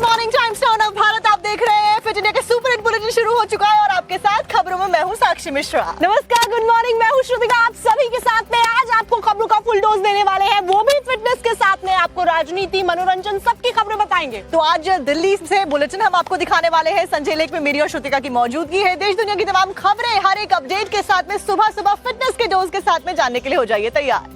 Good morning times town of Bharat, आप देख रहे हैं फिट इंडिया के सुपर हिट बुलेटिन शुरू हो चुका है और आपके साथ खबरों में मैं हूं साक्षी मिश्रा। नमस्कार, गुड मॉर्निंग, मैं हूं श्रुतिका। आप सभी के साथ में आज आपको खबरों का फुल डोज देने वाले हैं, वो भी फिटनेस के साथ में। आपको राजनीति, मनोरंजन, सबकी खबरें बताएंगे। तो आज दिल्ली से बुलेटिन हम आपको दिखाने वाले हैं। संजय लेक में मेरी और श्रुतिका की मौजूदगी है। देश दुनिया की तमाम खबरें हर एक अपडेट के साथ में सुबह सुबह फिटनेस के डोज के साथ में जानने के लिए हो जाइए तैयार।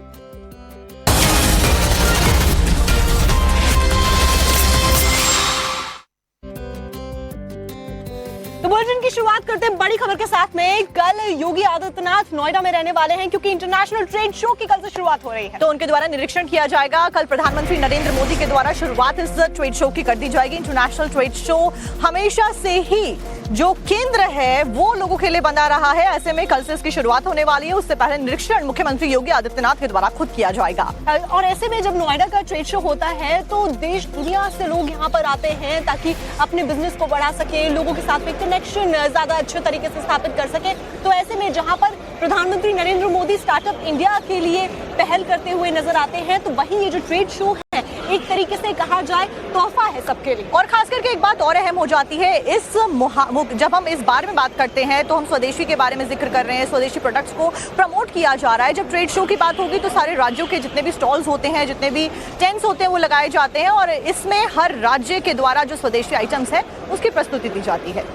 तो बुलेटिन की शुरुआत करते हैं बड़ी खबर के साथ में। कल योगी आदित्यनाथ नोएडा में रहने वाले हैं क्योंकि इंटरनेशनल ट्रेड शो की कल से शुरुआत हो रही है। तो उनके द्वारा निरीक्षण किया जाएगा। कल प्रधानमंत्री नरेंद्र मोदी के द्वारा शुरुआत इस ट्रेड शो की कर दी जाएगी। इंटरनेशनल ट्रेड शो हमेशा से ही जो केंद्र है वो लोगों के लिए बना रहा है, ऐसे में कल से इसकी शुरुआत होने वाली है। उससे पहले निरीक्षण मुख्यमंत्री योगी आदित्यनाथ के द्वारा खुद किया जाएगा। और ऐसे में जब नोएडा का ट्रेड शो होता है तो देश दुनिया से लोग यहाँ पर आते हैं ताकि अपने बिजनेस को बढ़ा सके, लोगों के साथ में कनेक्शन ज्यादा अच्छे तरीके से स्थापित कर सके। तो ऐसे में जहाँ पर प्रधानमंत्री नरेंद्र मोदी स्टार्टअप इंडिया के लिए पहल करते हुए नजर आते हैं, तो वहीं ये जो ट्रेड शो है एक तरीके से कहा जाए तोहफा है सबके लिए। और खास करके एक बात और अहम हो जाती है, जब हम इस बारे में बात करते हैं तो हम स्वदेशी के बारे में जिक्र कर रहे हैं। स्वदेशी प्रोडक्ट्स को प्रमोट किया जा रहा है। जब ट्रेड शो की बात होगी तो सारे राज्यों के जितने भी स्टॉल्स होते हैं, जितने भी टेंट्स होते हैं वो लगाए जाते हैं और इसमें हर राज्य के द्वारा जो स्वदेशी आइटम्स है उसकी प्रस्तुति दी जाती है।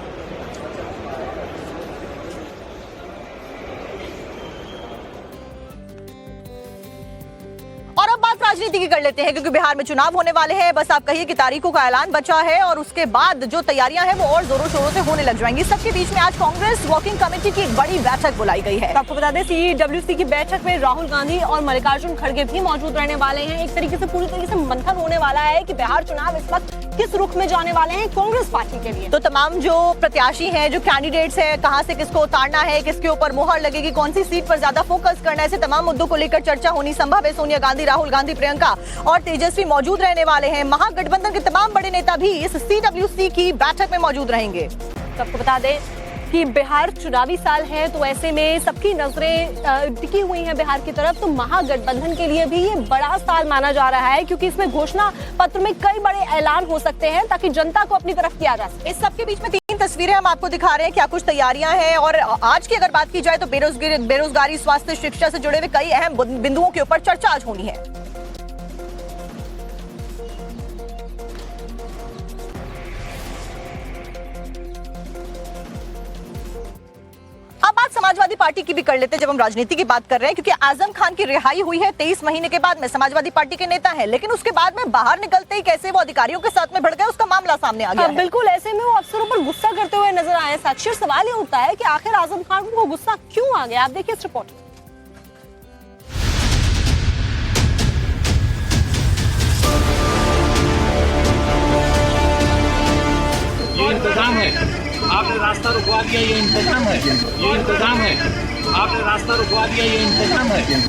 और अब बात राजनीति की कर लेते हैं क्योंकि बिहार में चुनाव होने वाले हैं। बस आप कहिए कि तारीखों का ऐलान बचा है और उसके बाद जो तैयारियां हैं वो और जोरों शोरों से होने लग जाएंगी। सबके बीच में आज कांग्रेस वर्किंग कमेटी की एक बड़ी बैठक बुलाई गई है। तो आपको बता दें CWC की बैठक में राहुल गांधी और मल्लिकार्जुन खड़गे भी मौजूद रहने वाले हैं। एक तरीके से पूरी तरीके से मंथन होने वाला है कि बिहार चुनाव इस वक्त किस रुख में जाने वाले हैं कांग्रेस पार्टी के लिए। तो तमाम जो प्रत्याशी हैं, जो कैंडिडेट्स हैं, कहां से किसको उतारना है, किसके ऊपर मोहर लगेगी, कौन सी सीट पर ज्यादा फोकस करना है, ऐसे तमाम मुद्दों को लेकर चर्चा होनी संभव है। सोनिया गांधी, राहुल गांधी, प्रियंका और तेजस्वी मौजूद रहने वाले हैं। महागठबंधन के तमाम बड़े नेता भी इस CWC की बैठक में मौजूद रहेंगे। सबको बता दें कि बिहार चुनावी साल है, तो ऐसे में सबकी नजरें टिकी हुई हैं बिहार की तरफ। तो महागठबंधन के लिए भी ये बड़ा साल माना जा रहा है क्योंकि इसमें घोषणा पत्र में कई बड़े ऐलान हो सकते हैं ताकि जनता को अपनी तरफ किया जा सके। इस सबके बीच में 3 तस्वीरें हम आपको दिखा रहे हैं, क्या कुछ तैयारियां हैं। और आज की अगर बात की जाए तो बेरोजगारी, स्वास्थ्य, शिक्षा से जुड़े हुए कई अहम बिंदुओं के ऊपर चर्चा आज होनी है। अब बात समाजवादी पार्टी की भी कर लेते हैं जब हम राजनीति की बात कर रहे हैं, क्योंकि आजम खान की रिहाई हुई है 23 महीने के बाद में। समाजवादी पार्टी के नेता हैं, लेकिन उसके बाद में बाहर निकलते ही कैसे वो अधिकारियों के साथ में भिड़ गए, उसका मामला सामने आ गया है। बिल्कुल, ऐसे में वो अफसरों पर गुस्सा करते हुए नजर आए। साक्षी, सवाल ये उठता है कि आखिर आजम खान को गुस्सा क्यों आ गया। आप देखिए इस रिपोर्ट। ये इंतजाम है, आपने रास्ता रुकवा दिया, ये इंतजाम है, ये इंतजाम है, आपने रास्ता रुकवा दिया, ये इंतजाम है।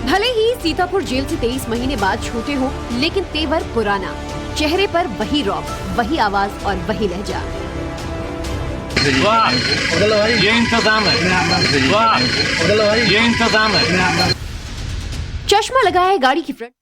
भले ही सीतापुर जेल से 23 महीने बाद छूटे हो, लेकिन तेवर पुराना, चेहरे पर वही रौब, वही आवाज और वही लहजा। वाह, ये इंतजाम है, वाह, ये इंतजाम है। चश्मा लगाए गाड़ी की फ्रंट।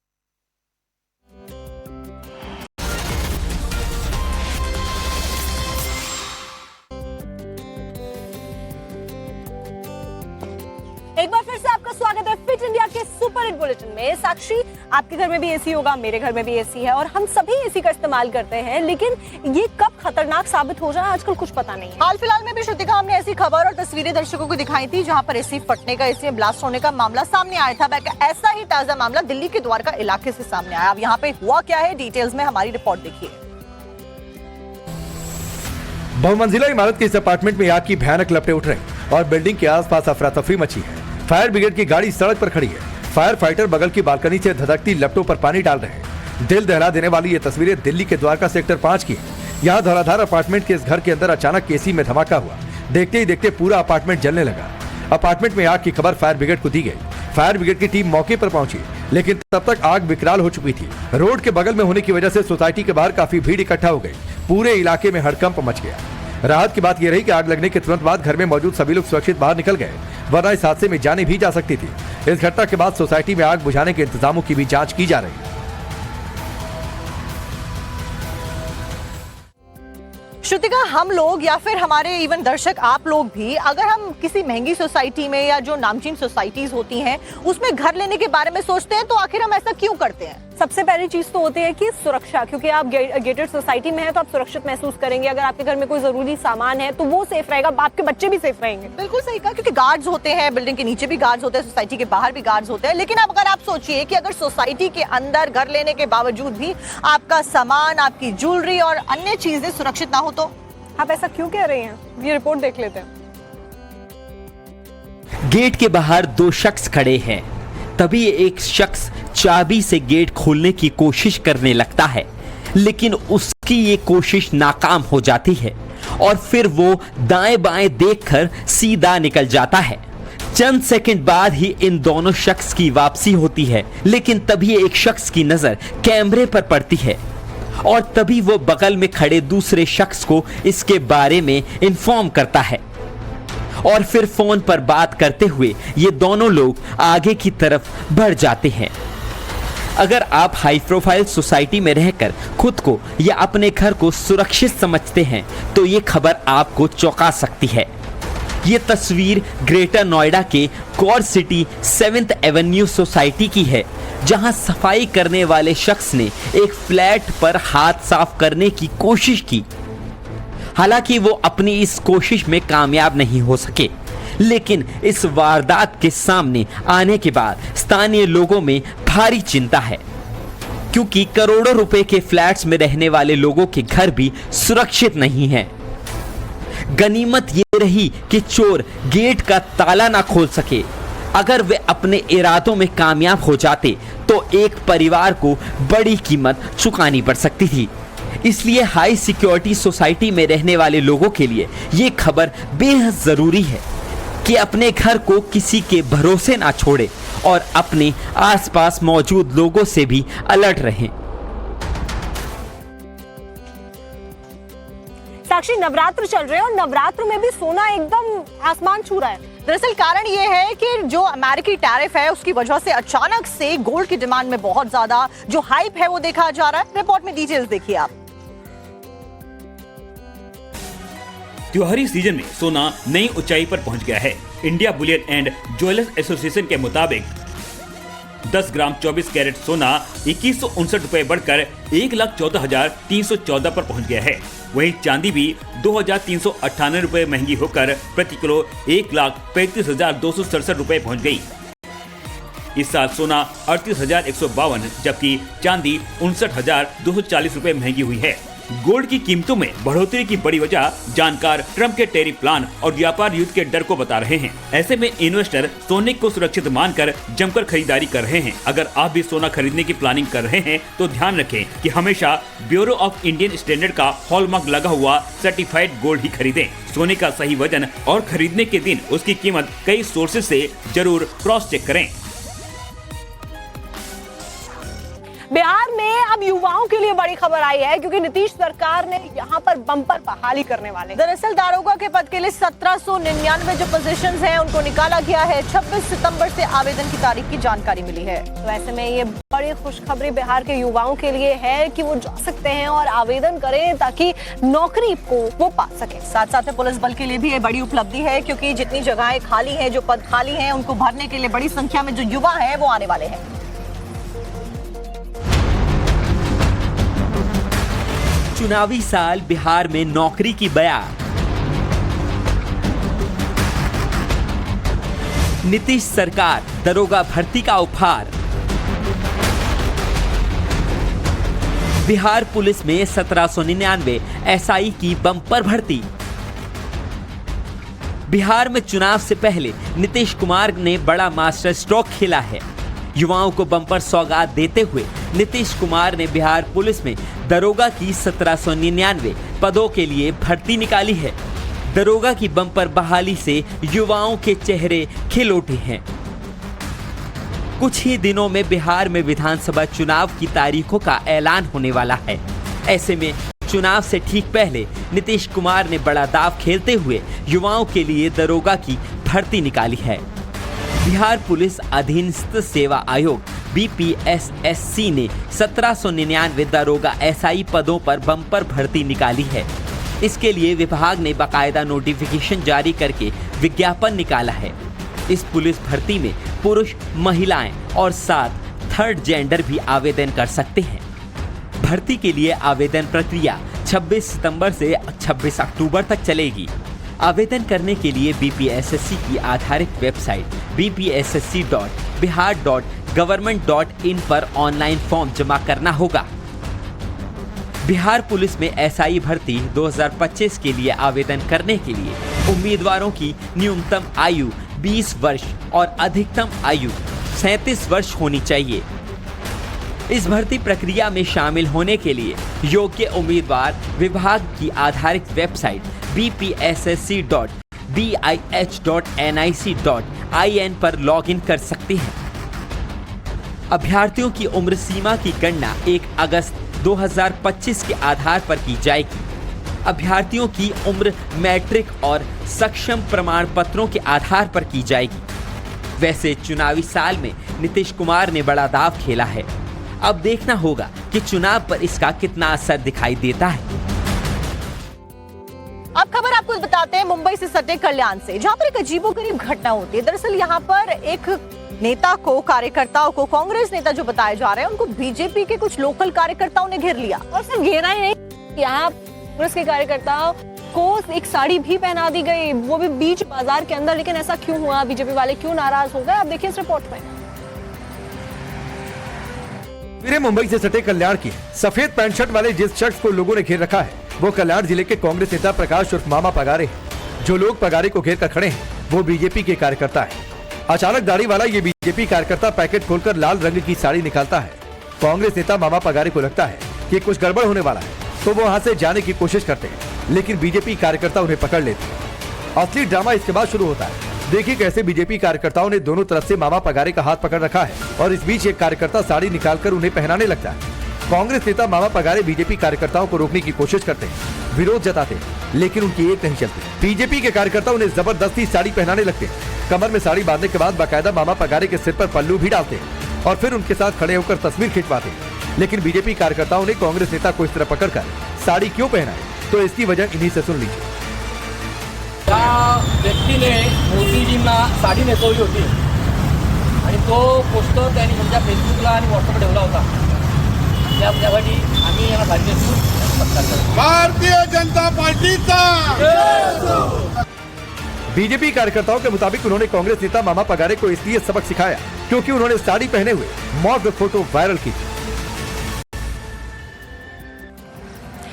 एक बार फिर से आपका स्वागत है फिट इंडिया के सुपर हिट बुलेटिन में। साक्षी, आपके घर में भी एसी होगा, मेरे घर में भी एसी है और हम सभी एसी का इस्तेमाल करते हैं, लेकिन ये कब खतरनाक साबित हो जाए आजकल कुछ पता नहीं है। हाल फिलहाल में भी श्रुतिका हमने ऐसी खबर और तस्वीरें दर्शकों को दिखाई थी जहां पर एसी फटने का, एसी ब्लास्ट होने का मामला सामने आया था। ऐसा ही ताजा मामला दिल्ली के द्वारका इलाके से सामने आया। अब यहाँ पे हुआ क्या है, डिटेल्स में हमारी रिपोर्ट देखिए। बहुमंजिला इमारत के इस अपार्टमेंट में आग की भयानक लपटें उठ रही और बिल्डिंग के आसपास अफरा तफरी मची है। फायर ब्रिगेड की गाड़ी सड़क पर खड़ी है। फायर फाइटर बगल की बालकनी से धधकती लपटों पर पानी डाल रहे हैं। दिल दहला देने वाली ये तस्वीरें दिल्ली के द्वारका सेक्टर 5 की है। यहाँ धौलाधार अपार्टमेंट के इस घर के अंदर अचानक एसी में धमाका हुआ। देखते ही देखते पूरा अपार्टमेंट जलने लगा। अपार्टमेंट में आग की खबर फायर ब्रिगेड को दी गई। फायर ब्रिगेड की टीम मौके पर पहुंची, लेकिन तब तक आग विकराल हो चुकी थी। रोड के बगल में होने की वजह से सोसाइटी के बाहर काफी भीड़ इकट्ठा हो गई। पूरे इलाके में हड़कंप मच गया। राहत की बात यह रही कि आग लगने के तुरंत बाद घर में मौजूद सभी लोग सुरक्षित बाहर निकल गए, वरना इस हादसे में जाने भी जा सकती थी। इस घटना के बाद सोसाइटी में आग बुझाने के इंतजामों की भी जांच की जा रही है। श्रुतिका, हम लोग या फिर हमारे इवन दर्शक आप लोग भी, अगर हम किसी महंगी सोसाइटी में या जो नामचीन सोसाइटीज होती हैं उसमें घर लेने के बारे में सोचते हैं, तो आखिर हम ऐसा क्यों करते हैं? सबसे पहली चीज तो होती है कि सुरक्षा, क्योंकि आप गेटेड सोसाइटी में हैं तो आप सुरक्षित महसूस करेंगे। अगर आपके घर में कोई जरूरी सामान है तो वो सेफ रहेगा, आपके बच्चे भी सेफ रहेंगे। बिल्कुल सही कहा, क्योंकि गार्ड्स होते हैं, बिल्डिंग के नीचे भी गार्ड्स होते हैं, सोसाइटी के बाहर भी गार्ड्स होते हैं। लेकिन अब अगर आप सोचिए कि अगर सोसाइटी के अंदर घर लेने के बावजूद भी आपका सामान, आपकी ज्वेलरी और अन्य चीजें सुरक्षित ना हो, तो आप ऐसा क्यों कह रहे हैं? ये रिपोर्ट देख लेते हैं। गेट के बाहर दो शख्स खड़े हैं। तभी एक शख्स चाबी से गेट खोलने की कोशिश करने लगता है, लेकिन उसकी ये कोशिश नाकाम हो जाती है और फिर वो दाएं बाएं देखकर सीधा निकल जाता है। चंद सेकंड बाद ही इन दोनों शख्स की वापसी होती है, लेकिन तभी एक शख्स की नजर कैमरे पर पड़ती है और तभी वो बगल में खड़े दूसरे शख्स को इसके बारे में इन्फॉर्म करता है और फिर फोन पर बात करते हुए ये दोनों लोग आगे की तरफ बढ़ जाते हैं। अगर आप हाई प्रोफाइल सोसाइटी में रहकर खुद को या अपने घर को सुरक्षित समझते हैं तो ये खबर आपको चौंका सकती है। ये तस्वीर ग्रेटर नोएडा के core city 7th Avenue society की है, जहां सफाई करने वाले शख्स ने एक फ्लैट पर हाथ साफ करने की कोशिश की। हालांकि वो अपनी इस कोशिश में कामयाब नहीं हो सके, लेकिन इस वारदात के सामने आने के बाद स्थानीय लोगों में भारी चिंता है, क्योंकि करोड़ों रुपए के फ्लैट्स में रहने वाले लोगों के घर भी सुरक्षित नहीं हैं। गनीमत ये रही कि चोर गेट का ताला ना खोल सके। अगर वे अपने इरादों में कामयाब हो जाते तो एक परिवार को बड़ी कीमत चुकानी पड़ सकती थी। इसलिए हाई सिक्योरिटी सोसाइटी में रहने वाले लोगों के लिए ये खबर बेहद जरूरी है कि अपने घर को किसी के भरोसे ना छोड़े और अपने आसपास मौजूद लोगों से भी अलर्ट रहें। साक्षी, नवरात्र चल रहे हैं और नवरात्र में भी सोना एकदम आसमान छू रहा है। दरअसल कारण ये है कि जो अमेरिकी टैरिफ है उसकी वजह से अचानक से गोल्ड की डिमांड में बहुत ज्यादा जो हाइप है वो देखा जा रहा है। रिपोर्ट में डिटेल्स देखिए आप। त्योहारी सीजन में सोना नई ऊंचाई पर पहुंच गया है। India Boolean and jewellers association के मुताबिक 10 ग्राम 24 कैरेट सोना 2159 रुपए बढ़कर 1,14,314 पर पहुंच गया है। वहीं चांदी भी 2,398 रुपए महंगी होकर प्रति किलो 1,35,267 रुपए पहुंच गई। इस साल सोना 38,152 जबकि चांदी 59,240 रुपए महंगी हुई है। गोल्ड की कीमतों में बढ़ोतरी की बड़ी वजह जानकार ट्रम्प के टैरिफ प्लान और व्यापार युद्ध के डर को बता रहे हैं। ऐसे में इन्वेस्टर सोने को सुरक्षित मानकर जमकर खरीदारी कर रहे हैं। अगर आप भी सोना खरीदने की प्लानिंग कर रहे हैं तो ध्यान रखें कि हमेशा ब्यूरो ऑफ इंडियन स्टैंडर्ड का हॉलमार्क लगा हुआ सर्टिफाइड गोल्ड ही खरीदें। सोने का सही वजन और खरीदने के दिन उसकी कीमत कई सोर्सेज से जरूर क्रॉस चेक करें। बिहार में अब युवाओं के लिए बड़ी खबर आई है, क्योंकि नीतीश सरकार ने यहाँ पर बम्पर बहाली करने वाले। दरअसल दारोगा के पद के लिए 1799 जो पोजीशंस हैं उनको निकाला गया है। 26 सितंबर से आवेदन की तारीख की जानकारी मिली है। तो ऐसे में ये बड़ी खुशखबरी बिहार के युवाओं के लिए है कि वो जा सकते हैं और आवेदन करें ताकि नौकरी को वो पा सके। साथ साथ पुलिस बल के लिए भी ये बड़ी उपलब्धि है, क्योंकि जितनी जगहें खाली हैं, जो पद खाली हैं, उनको भरने के लिए बड़ी संख्या में जो युवा हैं वो आने वाले हैं। चुनावी साल बिहार में नौकरी की बयार। नीतीश सरकार दरोगा भर्ती का उपहार। बिहार पुलिस में 1799 एसआई की बम्पर भर्ती। बिहार में चुनाव से पहले नीतीश कुमार ने बड़ा मास्टर स्ट्रोक खेला है। युवाओं को बम्पर सौगात देते हुए नीतीश कुमार ने बिहार पुलिस में दरोगा की 1799 पदों के लिए भर्ती निकाली है। दरोगा की बम्पर बहाली से युवाओं के चेहरे खिल उठे हैं। कुछ ही दिनों में बिहार में विधानसभा चुनाव की तारीखों का ऐलान होने वाला है। ऐसे में चुनाव से ठीक पहले नीतीश कुमार ने बड़ा दांव खेलते हुए युवाओं के लिए दरोगा की भर्ती निकाली है। बिहार पुलिस अधीनस्थ सेवा आयोग BPSSC ने 1799 दरोगा एसआई पदों पर बम्पर भर्ती निकाली है। इसके लिए विभाग ने बाकायदा नोटिफिकेशन जारी करके विज्ञापन निकाला है। इस पुलिस भर्ती में पुरुष, महिलाएं और साथ थर्ड जेंडर भी आवेदन कर सकते हैं। भर्ती के लिए आवेदन प्रक्रिया 26 सितंबर से 26 अक्टूबर तक चलेगी। आवेदन करने के लिए बीपीएसएससी की आधारित वेबसाइट bpssc.bihar.government.in पर ऑनलाइन फॉर्म जमा करना होगा। बिहार पुलिस में एसआई भर्ती 2025 के लिए आवेदन करने के लिए उम्मीदवारों की न्यूनतम आयु 20 वर्ष और अधिकतम आयु 37 वर्ष होनी चाहिए। इस भर्ती प्रक्रिया में शामिल होने के लिए योग्य उम्मीदवार विभाग की आधारित वेबसाइट bpssc.bih.nic.in पर लॉगिन कर सकते हैं। अभ्यर्थियों की उम्र सीमा की गणना 1 अगस्त 2025 के आधार पर की जाएगी। अभ्यर्थियों की उम्र मैट्रिक और सक्षम प्रमाण पत्रों के आधार पर की जाएगी। वैसे चुनावी साल में नीतीश कुमार ने बड़ा दांव खेला है। अब देखना होगा कि चुनाव पर इसका कितना असर दिखाई देता है। अब खबर आपको बताते हैं मुंबई से सटे कल्याण से, जहां पर एक अजीबोगरीब घटना होती है। दरअसल यहां पर एक नेता को, कार्यकर्ताओं को, कांग्रेस नेता जो बताए जा रहे हैं, उनको बीजेपी के कुछ लोकल कार्यकर्ताओं ने घेर लिया। और सिर्फ घेरा ही नहीं, यहाँ कांग्रेस के कार्यकर्ताओं को एक साड़ी भी पहना दी गई, वो भी बीच बाजार के अंदर। लेकिन ऐसा क्यों हुआ? बीजेपी वाले क्यों नाराज हो गए? आप देखिए इस रिपोर्ट में। फिर मुंबई से सटे कल्याण की सफेद पैंट शर्ट वाले जिस शख्स को लोगों ने घेर रखा है, वो कल्याण जिले के कांग्रेस नेता प्रकाश उर्फ मामा पगारे हैं। जो लोग पगारे को घेर कर खड़े हैं, वो बीजेपी के कार्यकर्ता है। अचानक दाढ़ी वाला ये बीजेपी कार्यकर्ता पैकेट खोलकर लाल रंग की साड़ी निकालता है। कांग्रेस नेता मामा पगारे को लगता है कि कुछ गड़बड़ होने वाला है, तो वो वहाँ से जाने की कोशिश करते हैं, लेकिन बीजेपी कार्यकर्ता उन्हें पकड़ लेते हैं। असली ड्रामा इसके बाद शुरू होता है। देखिए कैसे बीजेपी कार्यकर्ताओं ने दोनों तरफ से मामा पगारे का हाथ पकड़ रखा है और इस बीच एक कार्यकर्ता साड़ी निकालकर उन्हें पहनाने लगता है। कांग्रेस नेता मामा पगारे बीजेपी कार्यकर्ताओं को रोकने की कोशिश करते हैं, विरोध जताते हैं, लेकिन उनकी एक नहीं चलती। बीजेपी के कार्यकर्ता उन्हें जबरदस्ती साड़ी पहनाने लगते हैं। कमर में साड़ी बांधने के बाद बाकायदा मामा पगारे के सिर पर पल्लू भी डालते हैं और फिर उनके साथ खड़े होकर तस्वीर खिंचवाते हैं। लेकिन बीजेपी कार्यकर्ताओं ने कांग्रेस नेता को इस तरह पकड़कर साड़ी क्यों पहनाई, तो इसकी वजह इन्हीं से सुन लीजिए। त्या व्यक्तीने मोदीजींना साडी नेसवली होती आणि तो पोस्टर त्यांनी त्यांच्या फेसबुकला आणि व्हॉट्सअपला ठेवला होता। त्यासाठी आम्ही यांना साडी नेसून सत्कार करतो। भारतीय जनता पार्टीचा बीजेपी कार्यकर्ताओं के मुताबिक उन्होंने कांग्रेस नेता मामा पगारे को इसलिए सबक सिखाया क्योंकि उन्होंने साड़ी पहने हुए मॉब फोटो वायरल की।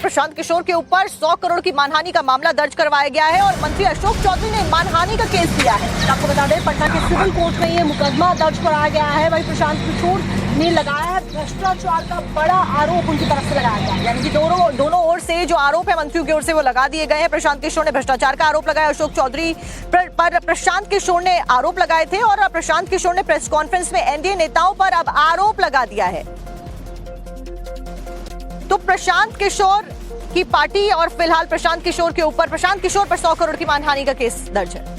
प्रशांत किशोर के ऊपर 100 करोड़ की मानहानि का मामला दर्ज करवाया गया है और मंत्री अशोक चौधरी ने मानहानि का केस दिया है। आपको बता दें, पटना के सिविल कोर्ट में ये मुकदमा दर्ज कराया गया है। वही प्रशांत किशोर ने लगाया है भ्रष्टाचार का बड़ा आरोप, उनकी तरफ से लगाया गया है। यानी कि दोनों ओर से जो आरोप है मंत्रियों की ओर से वो लगा दिए गए हैं। प्रशांत किशोर ने भ्रष्टाचार का आरोप लगाया, अशोक चौधरी पर प्रशांत किशोर ने आरोप लगाए थे और प्रशांत किशोर ने प्रेस कॉन्फ्रेंस में एनडीए नेताओं पर अब आरोप लगा दिया है। तो प्रशांत किशोर की पार्टी और फिलहाल प्रशांत किशोर के ऊपर, प्रशांत किशोर पर 100 करोड़ की मानहानि का केस दर्ज है।